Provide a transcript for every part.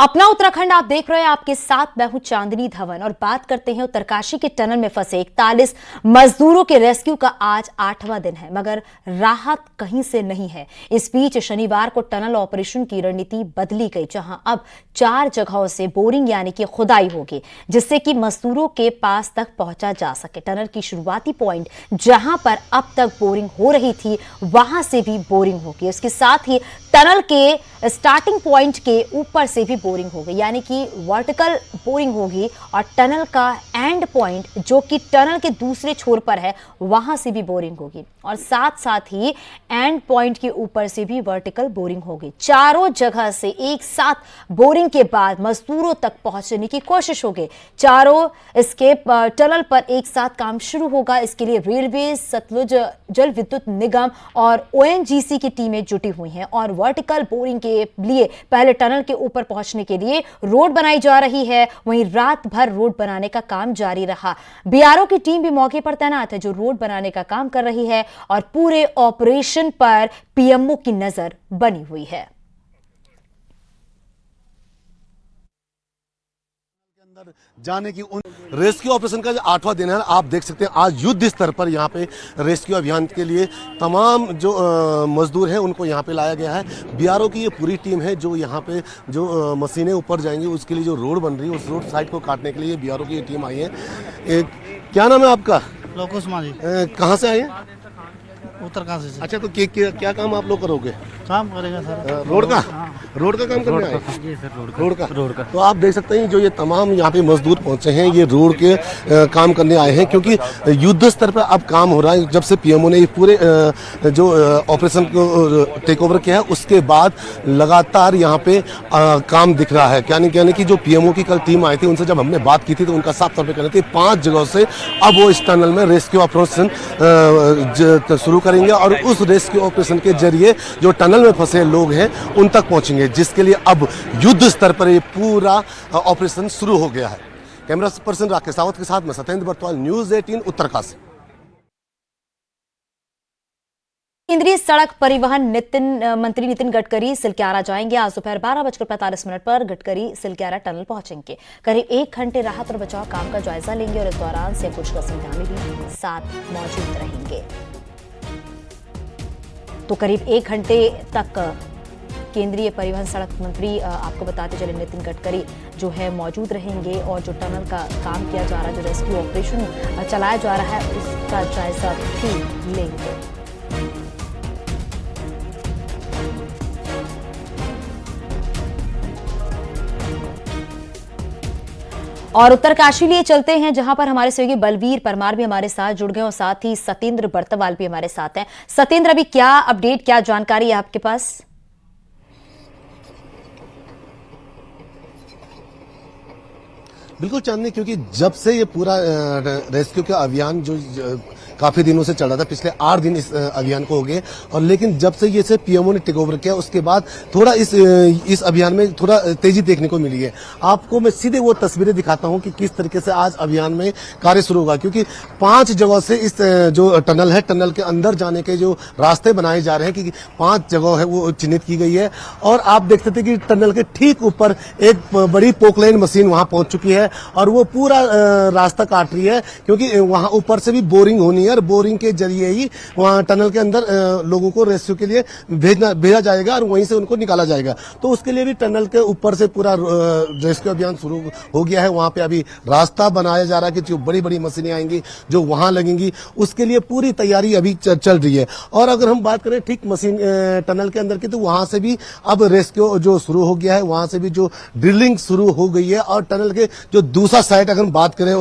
अपना उत्तराखंड आप देख रहे हैं, आपके साथ मैं हूं चांदनी धवन और बात करते हैं उत्तरकाशी के टनल में फंसे 41 मजदूरों के रेस्क्यू का आज 8वां दिन है, मगर राहत कहीं से नहीं है। इस बीच शनिवार को टनल ऑपरेशन की रणनीति बदली गई, जहां अब 4 जगहों से बोरिंग यानी कि खुदाई होगी, जिससे कि मजदूरों के पास तक पहुंचा जा सके। टनल की शुरुआती पॉइंट जहां पर अब तक बोरिंग हो रही थी, वहां से भी बोरिंग होगी। इसके साथ ही टनल के स्टार्टिंग पॉइंट के ऊपर से भी बोरिंग होगी, यानी कि वर्टिकल बोरिंग होगी, और टनल का एंड पॉइंट जो कि टनल के दूसरे छोर पर है, वहां से भी बोरिंग होगी, और साथ साथ ही एंड पॉइंट के ऊपर से भी वर्टिकल बोरिंग होगी। चारों जगह से एक साथ बोरिंग के बाद मजदूरों तक पहुंचने की कोशिश होगी। चारों इसके टनल पर एक साथ काम शुरू होगा। इसके लिए रेलवे, सतलुज जल विद्युत निगम और ओएनजीसी की टीमें जुटी हुई हैं, और वर्टिकल बोरिंग के लिए पहले टनल के ऊपर पहुंचने के लिए रोड बनाई जा रही है। वहीं रात भर रोड बनाने का काम जारी रहा। बीआरओ की टीम भी मौके पर तैनात है, जो रोड बनाने का काम कर रही है, और पूरे ऑपरेशन पर पीएमओ की नजर बनी हुई है। जाने की उन रेस्क्यू ऑपरेशन का जो 8वां दिन है, आप देख सकते हैं आज युद्ध स्तर पर यहाँ पे रेस्क्यू अभियान के लिए तमाम जो मजदूर हैं उनको यहाँ पे लाया गया है। बीआरओ की ये पूरी टीम है जो यहाँ पे जो मशीनें ऊपर जाएंगी उसके लिए जो रोड बन रही है, उस रोड साइड को काटने के लिए बीआरओ की ये टीम आई है। क्या नाम है आपका? लोकुश माली। कहाँ से आए हैं? उत्तरकाशी से। अच्छा, तो क्या काम आप लोग करोगे? काम करेगा सर। रोड का? रोड का काम करने आए? जी सर, रोड का। तो आप देख सकते हैं जो ये तमाम यहाँ पे मजदूर पहुंचे हैं, ये रोड के काम करने आए हैं, क्योंकि युद्ध स्तर पर अब काम हो रहा है। जब से पीएमओ ने पूरे जो ऑपरेशन को टेक ओवर किया है, उसके बाद लगातार यहाँ पे काम दिख रहा है। यानी कि जो पीएमओ की कल टीम आई थी, उनसे जब हमने बात की थी तो उनका साफ तौर पर कहना था 5 जगहों से अब वो इस टनल में रेस्क्यू ऑपरेशन शुरू करेंगे, और उस रेस्क्यू ऑपरेशन के जरिए जो टनल में फंसे लोग हैं उन तक पहुंचेंगे, जिसके लिए अब युद्ध स्तर पर ये पूरा ऑपरेशन शुरू हो गया है। कैमरा पर्सन राकेश सावत के साथ मैं सत्येंद्र बर्तवाल, न्यूज़ 18 उत्तरकाशी। केंद्रीय सड़क परिवहन मंत्री नितिन गडकरी सिलक्यारा जाएंगे। आज दोपहर 12:45 पर गडकरी सिलक्यारा टनल पहुंचेंगे। करीब 1 घंटे राहत और बचाव काम का जायजा लेंगे, और इस दौरान सीएम पुष्कर धामी भी साथ मौजूद रहेंगे। तो करीब 1 घंटे तक केंद्रीय परिवहन सड़क मंत्री, आपको बताते चले, नितिन गडकरी जो है मौजूद रहेंगे, और जो टनल का काम किया जा रहा है, जो रेस्क्यू ऑपरेशन चलाया जा रहा है, उसका जायजा भी लेंगे। और उत्तरकाशी लिए चलते हैं, जहां पर हमारे सहयोगी बलवीर परमार भी हमारे साथ जुड़ गए, और साथ ही सत्येंद्र बर्तवाल भी हमारे साथ हैं। सत्येंद्र, अभी क्या अपडेट, क्या जानकारी है आपके पास? बिल्कुल चांदनी, क्योंकि जब से ये पूरा रेस्क्यू का अभियान जो काफी दिनों से चल रहा था, पिछले 8 दिन इस अभियान को हो गए, और लेकिन जब से ये पीएमओ ने टेक ओवर किया, उसके बाद थोड़ा इस अभियान में थोड़ा तेजी देखने को मिली है। आपको मैं सीधे वो तस्वीरें दिखाता हूं कि किस तरीके से आज अभियान में कार्य शुरू होगा, क्योंकि 5 जगहों से इस जो टनल है, टनल के अंदर जाने के जो रास्ते बनाए जा रहे हैं, कि 5 जगह है वो चिन्हित की गई है। और आप देख सकते हैं कि टनल के ठीक ऊपर एक बड़ी पोकलाइन मशीन वहां पहुंच चुकी है, और वो पूरा रास्ता काट रही है, क्योंकि वहां ऊपर से भी बोरिंग होनी है, और बोरिंग के जरिए ही वहां टनल के अंदर लोगों को रेस्क्यू के लिए भेजा जाएगा, और वहीं से उनको निकाला जाएगा। तो उसके लिए भी टनल के ऊपर से पूरा रेस्क्यू अभियान शुरू हो गया है। वहां पे अभी रास्ता बनाया जा रहा है कि जो बड़ी बड़ी मशीनें आएंगी जो वहां लगेंगी, उसके लिए पूरी तैयारी अभी चल रही है। और अगर हम बात करें ठीक मशीन टनल के अंदर की, तो वहां से भी अब रेस्क्यू जो शुरू हो गया है, वहां से भी जो ड्रिलिंग शुरू हो गई है, और टनल के जो दूसरा साइड अगर हम बात करें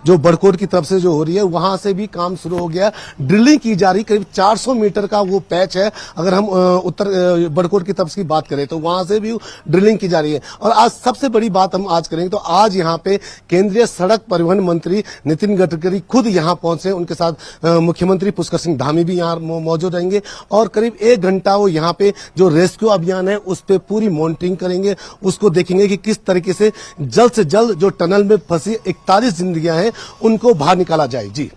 जो बड़कोट की तरफ से जो हो रही है, वहां से भी काम शुरू हो गया, ड्रिलिंग की जा रही। करीब 400 मीटर का वो पैच है। अगर हम उत्तर बड़कोट की तरफ की बात करें तो वहां से भी ड्रिलिंग की जा रही है। और आज सबसे बड़ी बात हम आज करेंगे, तो आज यहाँ पे केंद्रीय सड़क परिवहन मंत्री नितिन गडकरी खुद यहाँ पहुंचे, उनके साथ मुख्यमंत्री पुष्कर सिंह धामी भी यहाँ मौजूद रहेंगे, और करीब 1 घंटा वो यहाँ पे जो रेस्क्यू अभियान है उस पर पूरी मॉनिटरिंग करेंगे, उसको देखेंगे कि किस तरीके से जल्द जो टनल में फंसी 41 जिंदगियां हैं उनको बाहर निकाला जाए। जी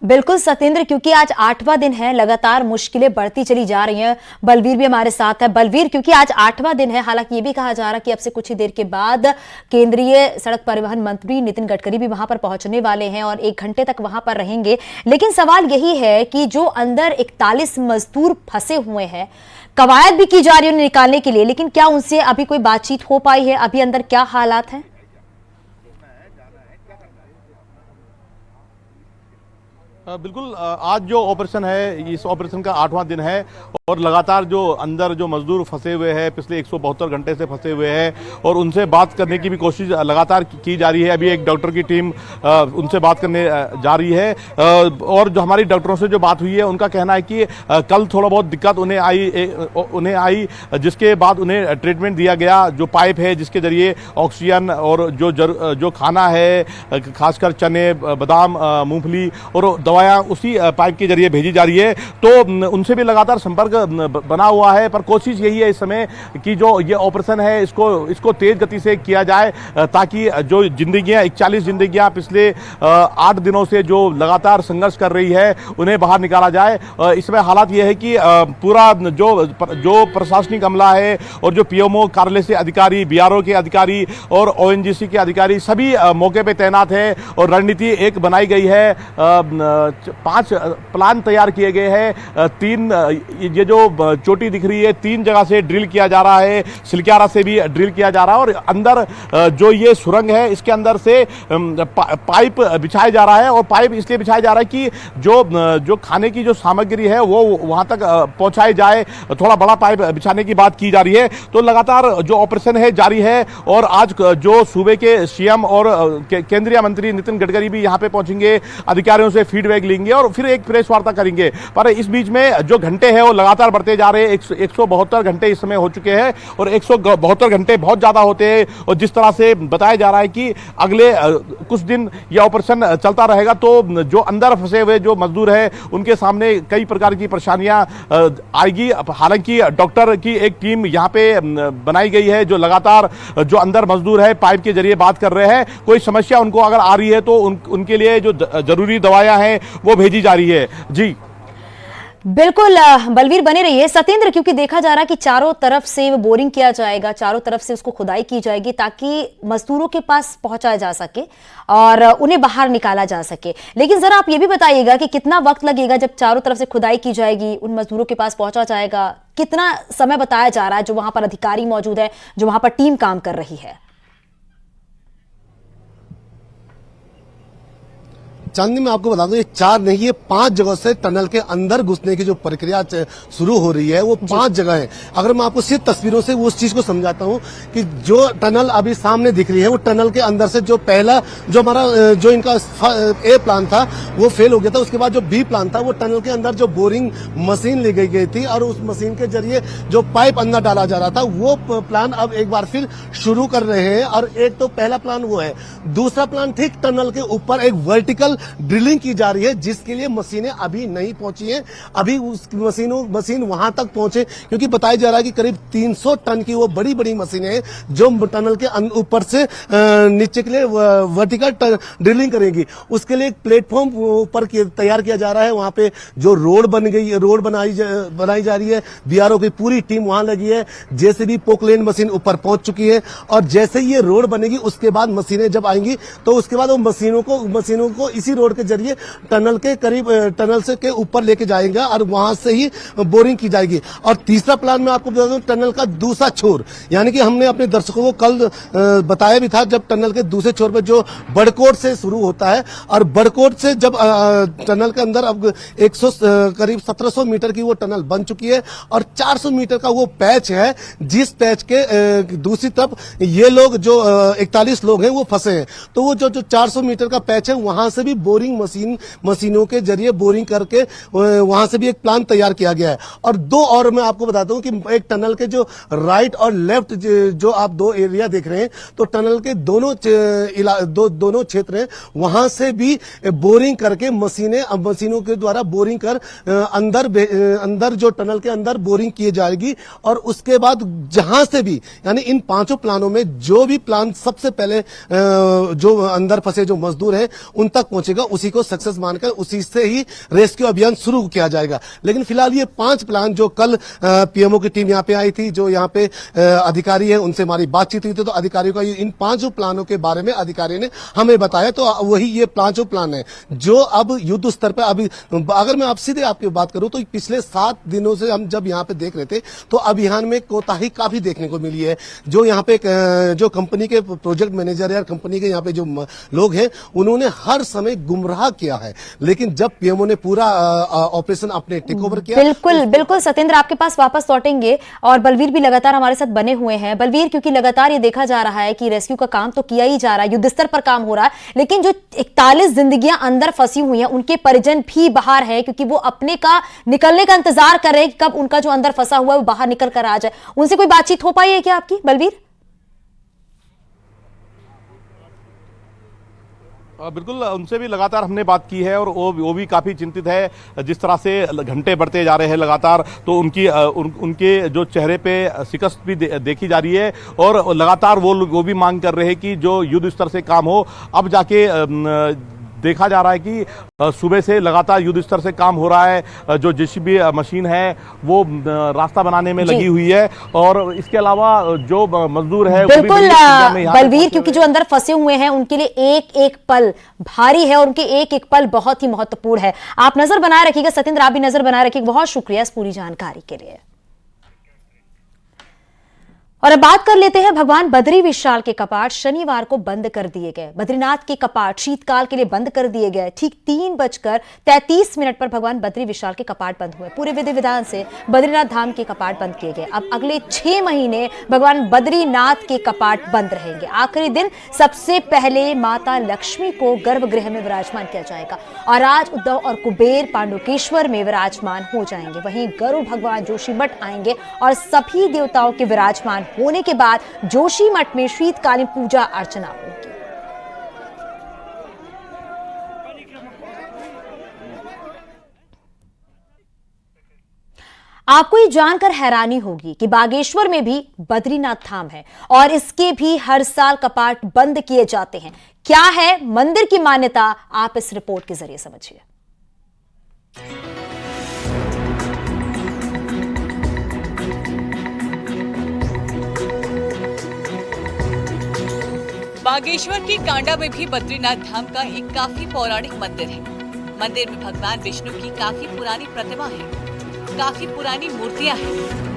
बिल्कुल सत्येंद्र, क्योंकि आज 8वां दिन है, लगातार मुश्किलें बढ़ती चली जा रही हैं। बलवीर भी हमारे साथ है। बलवीर, क्योंकि आज 8वां दिन है, हालांकि ये भी कहा जा रहा है कि अब से कुछ ही देर के बाद केंद्रीय सड़क परिवहन मंत्री नितिन गडकरी भी वहां पर पहुंचने वाले हैं और 1 घंटे तक वहां पर रहेंगे। लेकिन सवाल यही है कि जो अंदर 41 मजदूर फंसे हुए हैं, कवायद भी की जा रही है उन्हें निकालने के लिए, लेकिन क्या उनसे अभी कोई बातचीत हो पाई है? अभी अंदर क्या हालात हैं? बिल्कुल, आज जो ऑपरेशन है, इस ऑपरेशन का 8वां दिन है और लगातार जो अंदर जो मजदूर फंसे हुए हैं, पिछले 172 घंटे से फंसे हुए हैं और उनसे बात करने की भी कोशिश लगातार की जा रही है। अभी एक डॉक्टर की टीम उनसे बात करने जा रही है और जो हमारी डॉक्टरों से जो बात हुई है, उनका कहना है कि कल थोड़ा बहुत दिक्कत उन्हें आई जिसके बाद उन्हें ट्रीटमेंट दिया गया। जो पाइप है जिसके जरिए ऑक्सीजन और जो खाना है, खासकर चने, बादाम, मूंगफली और दवाएं उसी पाइप के जरिए भेजी जा रही है। तो उनसे भी लगातार संपर्क बना हुआ है, पर कोशिश यही है इस समय कि जो ये ऑपरेशन है इसको तेज गति से किया जाए ताकि जो जिंदगियां 41 जिंदगियां पिछले 8 दिनों से जो लगातार संघर्ष कर रही है उन्हें बाहर निकाला जाए। इसमें हालात ये है कि पूरा जो प्रशासनिक अमला है और जो पीएमओ कार्यालय से अधिकारी, बीआरओ के अधिकारी और ओएनजीसी के अधिकारी सभी मौके पे तैनात है और रणनीति एक बनाई गई है। 5 प्लान तैयार किए गए हैं। 3 ये जो चोटी दिख रही है, 3 जगह से ड्रिल किया जा रहा है, सिलक्यारा से भी ड्रिल किया जा रहा है और अंदर जो ये सुरंग है इसके अंदर से पाइप बिछाया जा रहा है। और पाइप इसलिए बिछाया जा रहा है कि जो खाने की जो सामग्री है वो वहां तक पहुंचाई जाए। थोड़ा बड़ा पाइप बिछाने की बात की जा रही है। तो लगातार जो ऑपरेशन है जारी है और आज जो सूबे के सीएम और केंद्रीय मंत्री नितिन गडकरी भी यहां पे पहुंचेंगे, अधिकारियों से फीडबैक लेंगे और फिर एक प्रेस वार्ता करेंगे। पर इस बीच में जो घंटे हैं वो लगातार बढ़ते जा रहे हैं। 172 घंटे इस समय हो चुके हैं और 172 घंटे बहुत ज्यादा होते हैं और जिस तरह से बताया जा रहा है कि अगले कुछ दिन यह ऑपरेशन चलता रहेगा तो जो अंदर फंसे हुए जो मजदूर है उनके सामने कई प्रकार की परेशानियां आएगी। हालांकि डॉक्टर की एक टीम यहां पे बनाई गई है जो लगातार जो अंदर मजदूर है पाइप के जरिए बात कर रहे हैं। कोई समस्या उनको अगर आ रही है तो उनके लिए जो जरूरी दवाएं हैं वो भेजी जा रही है। जी बिल्कुल बलवीर, बने रहिए। सत्येंद्र, क्योंकि देखा जा रहा है कि चारों तरफ से बोरिंग किया जाएगा, चारों तरफ से उसको खुदाई की जाएगी ताकि मजदूरों के पास पहुंचाया जा सके और उन्हें बाहर निकाला जा सके। लेकिन जरा आप ये भी बताइएगा कि कितना वक्त लगेगा जब चारों तरफ से खुदाई की जाएगी, उन मजदूरों के पास पहुंचा जाएगा? कितना समय बताया जा रहा है जो वहां पर अधिकारी मौजूद है, जो वहां पर टीम काम कर रही है? चांदनी में आपको बता दूं, ये 4 नहीं, ये 5 जगह से टनल के अंदर घुसने की जो प्रक्रिया शुरू हो रही है वो 5 जगह है। अगर मैं आपको सिर्फ तस्वीरों से उस चीज को समझाता हूं कि जो टनल अभी सामने दिख रही है वो टनल के अंदर से जो पहला जो हमारा जो इनका ए प्लान था वो फेल हो गया था। उसके बाद जो बी प्लान था वो टनल के अंदर जो बोरिंग मशीन ले गई थी और उस मशीन के जरिए जो पाइप अंदर डाला जा रहा था वो प्लान अब एक बार फिर शुरू कर रहे हैं। और एक तो पहला प्लान वो है, दूसरा प्लान ठीक टनल के ऊपर एक वर्टिकल ड्रिलिंग की जा रही है जिसके लिए मशीनें अभी नहीं पहुंची हैं। अभी उस मशीन वहां तक पहुंचे क्योंकि बताया जा रहा है कि करीब 300 टन की वो बड़ी बड़ी मशीनें हैं जो टनल के ऊपर से नीचे के लिए वर्टिकल ड्रिलिंग करेंगी। उसके लिए एक प्लेटफॉर्म ऊपर तैयार किया जा रहा है। वहां पे जो रोड बनाई जा रही है, बीआरओ की पूरी टीम वहां लगी है। जेसीबी पोकलेन मशीन ऊपर पहुंच चुकी है और जैसे ये रोड बनेगी उसके बाद मशीनें जब आएंगी तो उसके बाद वो मशीनों को इसी रोड के जरिए टनल के करीब टनल से के ऊपर लेके जाएगा और वहां से ही बोरिंग की जाएगी। और तीसरा प्लान मैं आपको बता दूं, टनल का दूसरा छोर, यानी कि हमने अपने दर्शकों को कल बताया भी था, जब टनल के दूसरे छोर पर जो बड़कोट से शुरू होता है और बड़कोट से जब टनल के अंदर अब करीब 1700 मीटर की वो टनल बन चुकी है और 400 मीटर का वो पैच है जिस पैच के दूसरी तरफ ये लोग जो 41 लोग हैं वो फंसे हैं। तो वो जो 400 मीटर का पैच है वहां से भी बोरिंग मशीनों के जरिए बोरिंग करके वहां से भी एक प्लान तैयार किया गया है। और 2 और मैं आपको बताता हूं कि एक टनल के जो राइट और लेफ्ट जो आप 2 एरिया देख रहे हैं तो टनल के दोनों क्षेत्र हैं, वहां से भी बोरिंग करके मशीनों के द्वारा बोरिंग कर अंदर जो टनल के अंदर बोरिंग की जाएगी। और उसके बाद जहां से भी, यानी इन 5 प्लानों में जो भी प्लान सबसे पहले जो अंदर फंसे जो मजदूर हैं उन तक पहुंचे पहुंचेगा उसी को सक्सेस मानकर उसी से ही रेस्क्यू अभियान शुरू किया जाएगा। लेकिन फिलहाल ये 5 प्लान जो कल पीएमओ की टीम यहाँ पे आई थी, जो यहाँ पे अधिकारी है उनसे हमारी बातचीत हुई थी, तो अधिकारियों का इन 5 प्लानों के बारे में अधिकारी ने हमें बताया। तो वही ये 5 प्लान है जो अब युद्ध स्तर पर अभी, अगर मैं आप सीधे आपकी बात करूं तो पिछले 7 दिनों से हम जब यहाँ पे देख रहे थे तो अभियान में कोताही काफी देखने को मिली है। जो यहाँ पे जो कंपनी के प्रोजेक्ट मैनेजर या कंपनी के यहाँ पे जो लोग हैं उन्होंने हर समय गुमराह किया है, लेकिन जब पीएमओ ने पूरा ऑपरेशन अपने टेक ओवर किया। बिल्कुल बिल्कुल सत्येंद्र, आपके पास वापस लौटेंगे और बलवीर भी लगातार हमारे साथ बने हुए हैं। बलवीर, क्योंकि लगातार ये देखा जा रहा है कि रेस्क्यू का काम तो किया ही जा रहा है, युद्ध स्तर पर काम हो रहा है, लेकिन जो 41 जिंदगियां अंदर फंसी हुई हैं उनके परिजन भी बाहर हैं, क्योंकि वो अपने का निकलने का इंतजार कर रहे हैं कि कब उनका जो अंदर फंसा हुआ है वो बाहर निकल कर आ जाए। उनसे कोई बातचीत हो पाई है क्या आपकी, बलवीर? बिल्कुल, उनसे भी लगातार हमने बात की है और वो भी काफ़ी चिंतित है। जिस तरह से घंटे बढ़ते जा रहे हैं लगातार, तो उनके जो चेहरे पे शिकस्त भी देखी जा रही है और लगातार वो भी मांग कर रहे हैं कि जो युद्ध स्तर से काम हो। अब जाके देखा जा रहा है कि सुबह से लगातार युद्ध स्तर से काम हो रहा है। जो जेसीबी मशीन है वो रास्ता बनाने में लगी हुई है और इसके अलावा जो मजदूर है बिल्कुल बलवीर, क्योंकि जो अंदर फंसे हुए हैं उनके लिए एक एक पल भारी है और उनके एक एक पल बहुत ही महत्वपूर्ण है। आप नजर बनाए रखिएगा सत्येंद्र, आप भी नजर बनाए रखिएगा। बहुत शुक्रिया इस पूरी जानकारी के लिए। और अब बात कर लेते हैं भगवान बद्री विशाल के कपाट शनिवार को बंद कर दिए गए। बद्रीनाथ के कपाट शीतकाल के लिए बंद कर दिए गए। ठीक 3:33 पर भगवान बद्री विशाल के कपाट बंद हुए। पूरे विधि विधान से बद्रीनाथ धाम के कपाट बंद किए गए। अब अगले 6 महीने भगवान बद्रीनाथ के कपाट बंद रहेंगे। आखिरी दिन सबसे पहले माता लक्ष्मी को गर्भगृह में विराजमान किया जाएगा और आज उद्धव और कुबेर पांडुकेश्वर में विराजमान हो जाएंगे। वहीं गरुड़ भगवान जोशीमठ आएंगे और सभी देवताओं के विराजमान होने के बाद जोशीमठ में शीतकालीन पूजा अर्चना होगी। आपको ये जानकर हैरानी होगी कि बागेश्वर में भी बद्रीनाथ धाम है और इसके भी हर साल कपाट बंद किए जाते हैं। क्या है मंदिर की मान्यता, आप इस रिपोर्ट के जरिए समझिए। बागेश्वर की कांडा में भी बद्रीनाथ धाम का एक काफी पौराणिक मंदिर है। मंदिर में भगवान विष्णु की काफी पुरानी प्रतिमा है, काफी पुरानी मूर्तियां हैं।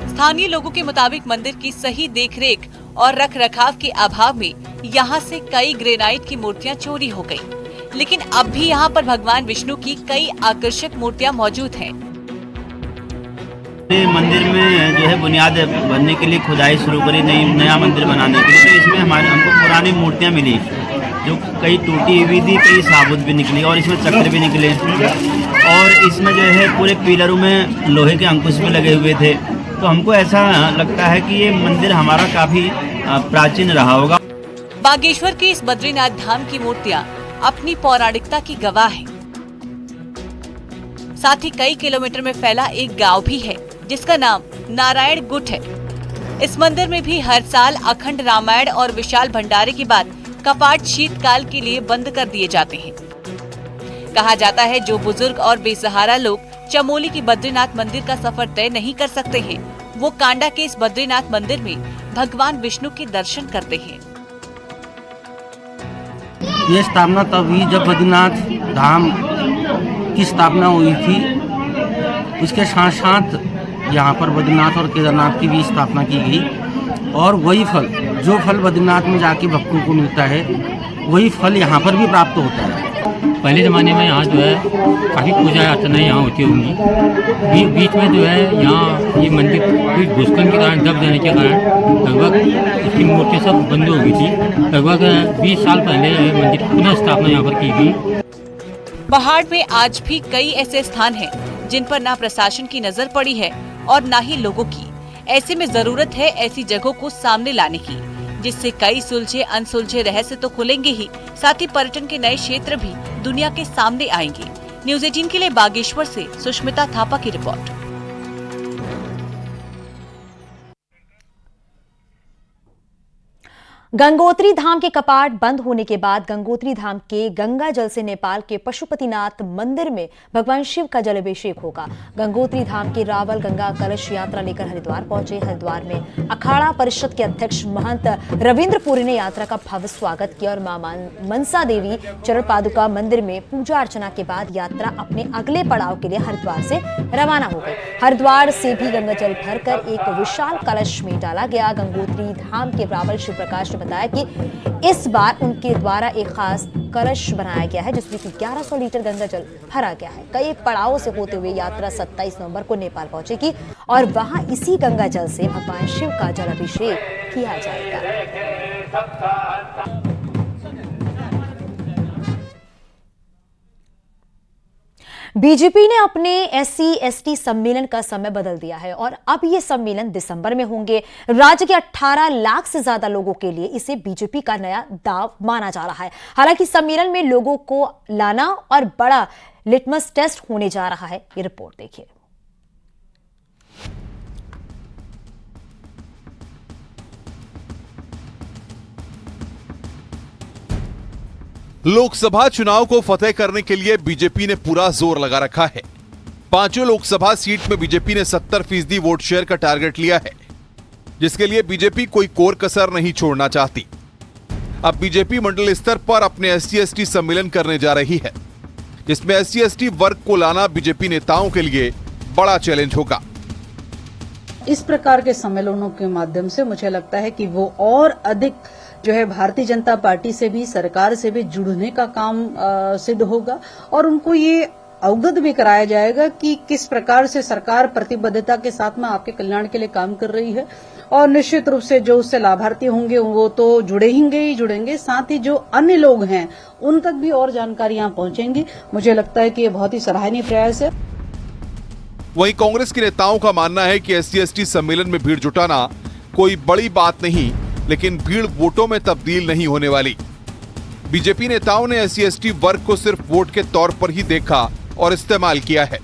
स्थानीय लोगों के मुताबिक मंदिर की सही देखरेख और रखरखाव के अभाव में यहां से कई ग्रेनाइट की मूर्तियां चोरी हो गयी, लेकिन अब भी यहां पर भगवान विष्णु की कई आकर्षक मूर्तियां मौजूद हैं। मंदिर में जो है बुनियाद बनने के लिए खुदाई शुरू करी, नया मंदिर बनाने के लिए। तो इसमें हमको पुरानी मूर्तियां मिली जो कई टूटी हुई थी, कई साबुत भी निकली और इसमें चक्र भी निकले और इसमें जो है पूरे पिलरों में लोहे के अंकुश भी लगे हुए थे। तो हमको ऐसा लगता है कि ये मंदिर हमारा काफी प्राचीन रहा होगा। बागेश्वर के इस बद्रीनाथ धाम की मूर्तियां अपनी पौराणिकता की गवाह है। साथ ही कई किलोमीटर में फैला एक गांव भी है जिसका नाम नारायण गुट है। इस मंदिर में भी हर साल अखंड रामायण और विशाल भंडारे के बाद कपाट शीतकाल के लिए बंद कर दिए जाते हैं। कहा जाता है जो बुजुर्ग और बेसहारा लोग चमोली की बद्रीनाथ मंदिर का सफर तय नहीं कर सकते हैं, वो कांडा के इस बद्रीनाथ मंदिर में भगवान विष्णु के दर्शन करते हैं। ये स्थापना तब हुई जब बद्रीनाथ धाम की स्थापना हुई थी। उसके साथ साथ यहाँ पर बद्रीनाथ और केदारनाथ की भी स्थापना की गई और वही फल, जो फल बद्रीनाथ में जाके भक्तों को मिलता है, वही फल यहाँ पर भी प्राप्त होता है। पहले ज़माने में यहाँ जो है काफ़ी पूजा अर्चना यहाँ होती होंगी। बीच में जो है यहाँ ये मंदिर भूस्खलन के कारण दब जाने के कारण लगभग इसकी मूर्ति सब बंद हो गई थी। लगभग 20 साल पहले मंदिर की पुनः स्थापना यहाँ पर की गई। पहाड़ में आज भी कई ऐसे स्थान हैं जिन पर ना प्रशासन की नजर पड़ी है और ना ही लोगों की। ऐसे में जरूरत है ऐसी जगहों को सामने लाने की, जिससे कई सुलझे अनसुलझे रहस्य तो खुलेंगे ही, साथ ही पर्यटन के नए क्षेत्र भी दुनिया के सामने आएंगे। न्यूज़ 18 के लिए बागेश्वर से सुष्मिता थापा की रिपोर्ट। गंगोत्री धाम के कपाट बंद होने के बाद गंगोत्री धाम के गंगा जल से नेपाल के पशुपतिनाथ मंदिर में भगवान शिव का जलाभिषेक होगा। गंगोत्री धाम के रावल गंगा कलश यात्रा लेकर हरिद्वार पहुंचे। हरिद्वार में अखाड़ा परिषद के अध्यक्ष महंत रविंद्र पुरी ने यात्रा का भव्य स्वागत किया और मां मनसा देवी चरण पादुका मंदिर में पूजा अर्चना के बाद यात्रा अपने अगले पड़ाव के लिए हरिद्वार से रवाना हो गई। हरिद्वार से भी गंगा जल भरकर एक विशाल कलश में डाला गया। गंगोत्री धाम के रावल शिव प्रकाश बताया कि इस बार उनके द्वारा एक खास कलश बनाया गया है जिसमें कि 1100 लीटर गंगा जल भरा गया है। कई पड़ावों से होते हुए यात्रा 27 नवंबर को नेपाल पहुंचेगी और वहां इसी गंगा जल से भगवान शिव का जलाभिषेक किया जाएगा। बीजेपी ने अपने SC/ST सम्मेलन का समय बदल दिया है और अब ये सम्मेलन दिसंबर में होंगे। राज्य के 18 लाख से ज्यादा लोगों के लिए इसे बीजेपी का नया दाव माना जा रहा है। हालांकि सम्मेलन में लोगों को लाना और बड़ा लिटमस टेस्ट होने जा रहा है। ये रिपोर्ट देखिए। लोकसभा चुनाव को फतेह करने के लिए बीजेपी ने पूरा जोर लगा रखा है। पांचों लोकसभा सीट में बीजेपी ने 70% वोट शेयर का टारगेट लिया है, जिसके लिए बीजेपी कोई कोर कसर नहीं छोड़ना चाहती। अब बीजेपी मंडल स्तर पर अपने SC/ST सम्मेलन करने जा रही है, जिसमें SC/ST वर्ग को लाना बीजेपी नेताओं के लिए बड़ा चैलेंज होगा। इस प्रकार के सम्मेलनों के माध्यम से मुझे लगता है कि वो और अधिक जो है भारतीय जनता पार्टी से भी, सरकार से भी जुड़ने का काम सिद्ध होगा और उनको ये अवगत भी कराया जाएगा कि किस प्रकार से सरकार प्रतिबद्धता के साथ में आपके कल्याण के लिए काम कर रही है। और निश्चित रूप से जो उससे लाभार्थी होंगे वो तो जुड़ेंगे, साथ ही जो अन्य लोग हैं उन तक भी और जानकारियां पहुंचेंगी। मुझे लगता है कि ये बहुत ही सराहनीय प्रयास है। वहीं कांग्रेस के नेताओं का मानना है कि SC/ST सम्मेलन में भीड़ जुटाना कोई बड़ी बात नहीं, लेकिन भीड़ वोटों में तब्दील नहीं होने वाली। बीजेपी नेताओं ने SC/ST वर्ग को सिर्फ वोट के तौर पर ही देखा और इस्तेमाल किया है।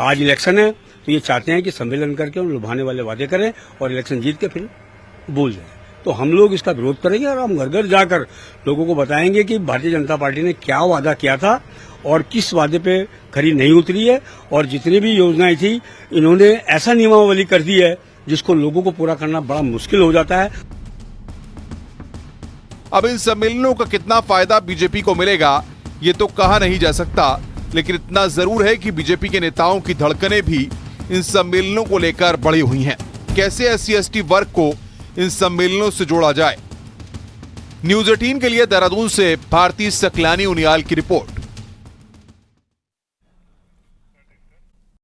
आज इलेक्शन है तो ये चाहते हैं कि सम्मेलन करके उन लुभाने वाले वादे करें और इलेक्शन जीत के फिर भूल जाए। तो हम लोग इसका विरोध करेंगे और हम घर घर जाकर लोगों को बताएंगे कि भारतीय जनता पार्टी ने क्या वादा किया था और किस वादे पे खरी नहीं उतरी है, और जितनी भी योजनाएं थी इन्होंने ऐसा नियमावली कर दी है जिसको लोगों को पूरा करना बड़ा मुश्किल हो जाता है। अब इन सम्मेलनों का कितना फायदा बीजेपी को मिलेगा ये तो कहा नहीं जा सकता, लेकिन इतना जरूर है कि बीजेपी के नेताओं की धड़कनें भी इन सम्मेलनों को लेकर बढ़ी हुई हैं। कैसे SC/ST वर्ग को इन सम्मेलनों से जोड़ा जाए। न्यूज़ 18 के लिए देहरादून से भारती सकलानी उनियाल की रिपोर्ट।